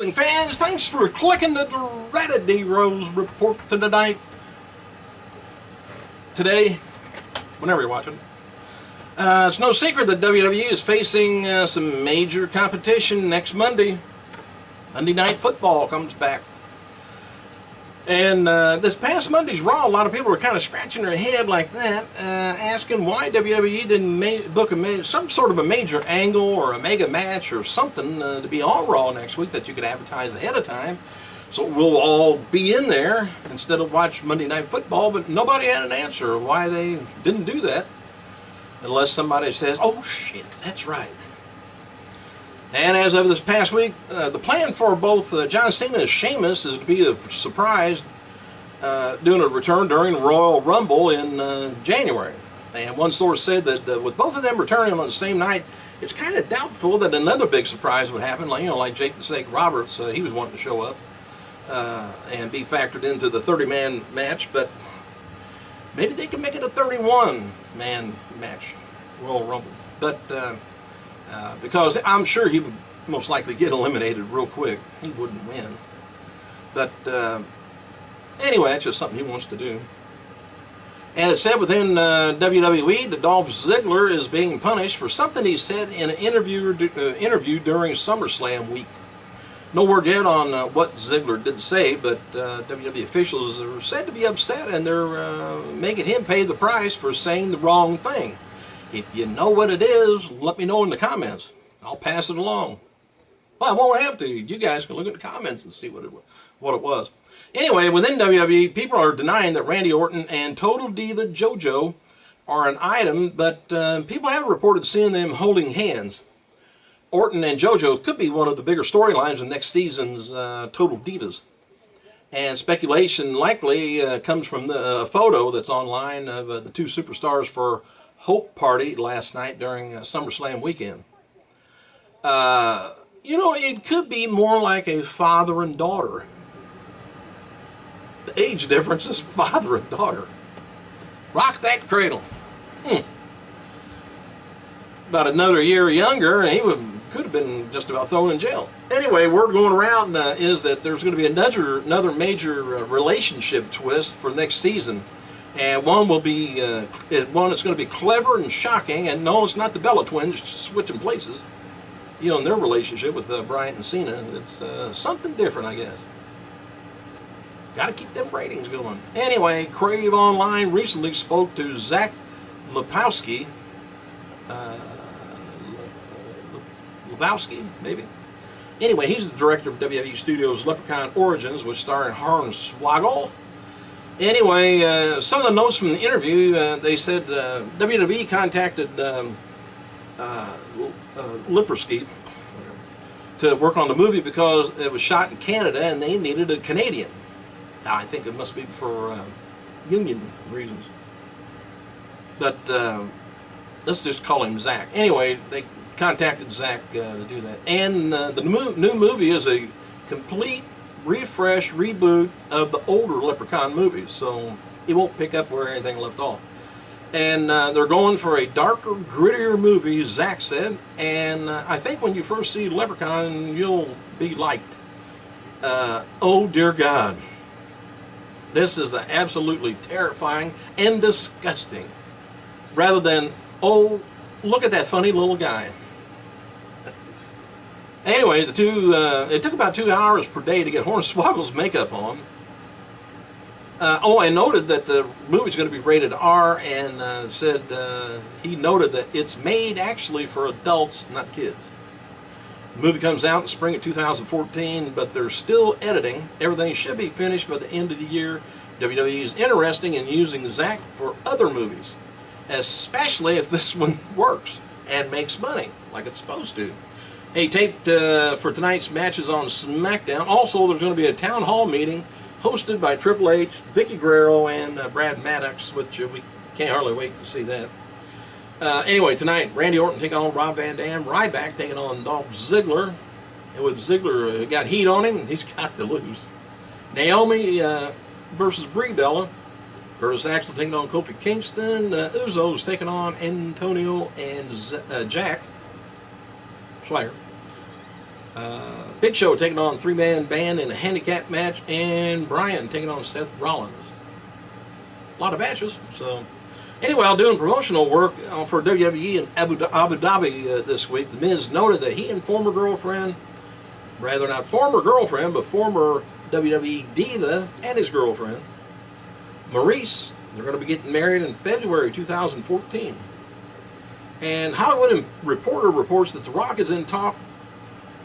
wrestling fans, thanks for clicking the dreaded D-Rose report tonight. Today, whenever you're watching. It's no secret that WWE is facing some major competition next Monday. Monday Night Football comes back. And this past Monday's Raw, a lot of people were kind of scratching their head like that, asking why WWE didn't book some sort of a major angle or a mega match or something to be on Raw next week that you could advertise ahead of time. So we'll all be in there instead of watch Monday Night Football, but nobody had an answer why they didn't do that. Unless somebody says, oh shit, that's right. And as of this past week, the plan for both John Cena and Sheamus is to be a surprise doing a return during Royal Rumble in January. And one source said that with both of them returning on the same night, it's kind of doubtful that another big surprise would happen. Like, like Jake the Snake Roberts, he was wanting to show up and be factored into the 30-man match, but maybe they can make it a 31-man match, Royal Rumble. But because I'm sure he would most likely get eliminated real quick. He wouldn't win. But anyway, that's just something he wants to do. And it's said within WWE that Dolph Ziggler is being punished for something he said in an interview during SummerSlam week. No word yet on what Ziggler did say, but WWE officials are said to be upset, and they're making him pay the price for saying the wrong thing. If you know what it is, let me know in the comments. I'll pass it along. Well, I won't have to. You guys can look at the comments and see what it was. Anyway, within WWE, people are denying that Randy Orton and Total Diva JoJo are an item, but people have reported seeing them holding hands. Orton and JoJo could be one of the bigger storylines in next season's Total Divas. And speculation likely comes from the photo that's online of the two superstars for Hope Party last night during SummerSlam weekend. It could be more like a father and daughter. The age difference is father and daughter. Rock that cradle. About another year younger, and he could have been just about thrown in jail. Anyway, word going around is that there's going to be another major relationship twist for next season. And one will be one that's going to be clever and shocking. And no, it's not the Bella twins switching places. In their relationship with Bryant and Cena, it's something different, I guess. Got to keep them ratings going. Anyway, Crave Online recently spoke to Zach Lebowski. Lebowski, maybe. Anyway, he's the director of WWE Studios' Leprechaun Origins, which starred Hornswoggle. Anyway, some of the notes from the interview, they said WWE contacted Lipperski to work on the movie because it was shot in Canada and they needed a Canadian. Now, I think it must be for union reasons. But let's just call him Zach. Anyway, they contacted Zach to do that. And the new movie is a complete refresh, reboot of the older Leprechaun movies, so it won't pick up where anything left off. And they're going for a darker, grittier movie, Zach said, and I think when you first see Leprechaun, you'll be liked. Oh dear God. This is absolutely terrifying and disgusting. Rather than, oh, look at that funny little guy. Anyway, it took about 2 hours per day to get Hornswoggle's makeup on. I noted that the movie's going to be rated R, and said he noted that it's made actually for adults, not kids. The movie comes out in spring of 2014, but they're still editing. Everything should be finished by the end of the year. WWE is interested in using Zach for other movies, especially if this one works and makes money like it's supposed to. Hey, taped for tonight's matches on SmackDown. Also, there's going to be a town hall meeting hosted by Triple H, Vicky Guerrero, and Brad Maddox, which we can't hardly wait to see that. Anyway, tonight, Randy Orton taking on Rob Van Dam, Ryback taking on Dolph Ziggler, and with Ziggler got heat on him, he's got to lose. Naomi versus Brie Bella, Curtis Axel taking on Kofi Kingston, Usos taking on Antonio and Jack Slayer. Big Show taking on three-man band in a handicap match, and Bryan taking on Seth Rollins. A lot of matches. So anyway, while doing promotional work for WWE in Abu Dhabi this week, The Miz noted that he and former girlfriend, rather not former girlfriend, but former WWE diva and his girlfriend, Maurice, they're going to be getting married in February 2014. And Hollywood Reporter reports that The Rock is in talk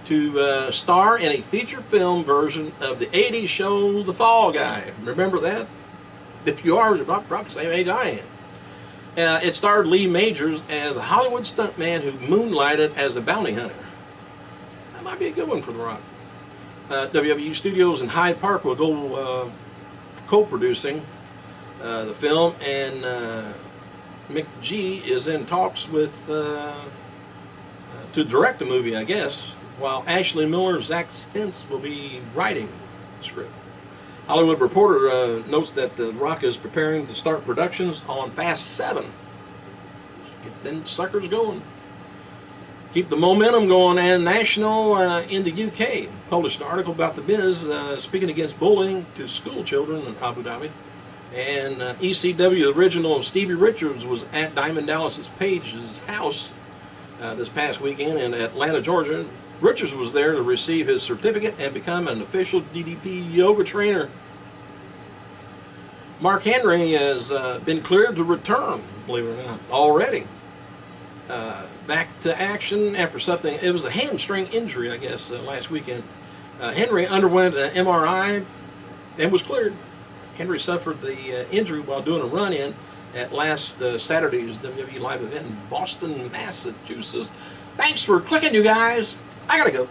to star in a feature film version of the 80s show The Fall Guy. Remember that? If you are about the same age I am. It starred Lee Majors as a Hollywood stuntman who moonlighted as a bounty hunter. That might be a good one for The Rock. WWE Studios in Hyde Park will go co-producing the film, and McGee is in talks with to direct the movie, I guess, while Ashley Miller and Zach Stentz will be writing the script. Hollywood Reporter notes that The Rock is preparing to start productions on Fast 7. Get them suckers going. Keep the momentum going. And National in the UK published an article about The Miz speaking against bullying to school children in Abu Dhabi. And ECW original Stevie Richards was at Diamond Dallas Page's house this past weekend in Atlanta, Georgia. Richards was there to receive his certificate and become an official DDP yoga trainer. Mark Henry has been cleared to return, believe it or not, already. Back to action after something. It was a hamstring injury, I guess, last weekend. Henry underwent an MRI and was cleared. Henry suffered the injury while doing a run-in at last Saturday's WWE live event in Boston, Massachusetts. Thanks for clicking, you guys. I gotta go.